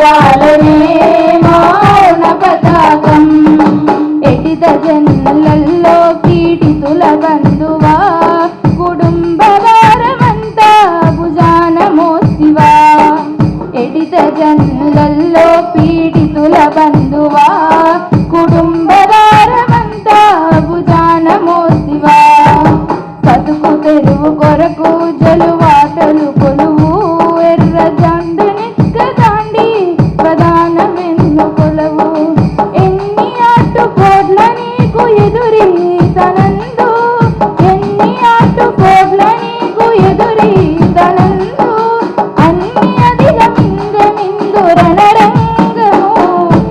ఎగరాలనే మౌన పతాకం ఎడిద జన్మలలో పీడితుల బంధువా కుటుంబ వారమంతా భుజాన మోసివా ఎడిద జన్మలలో పీడితుల బంధువా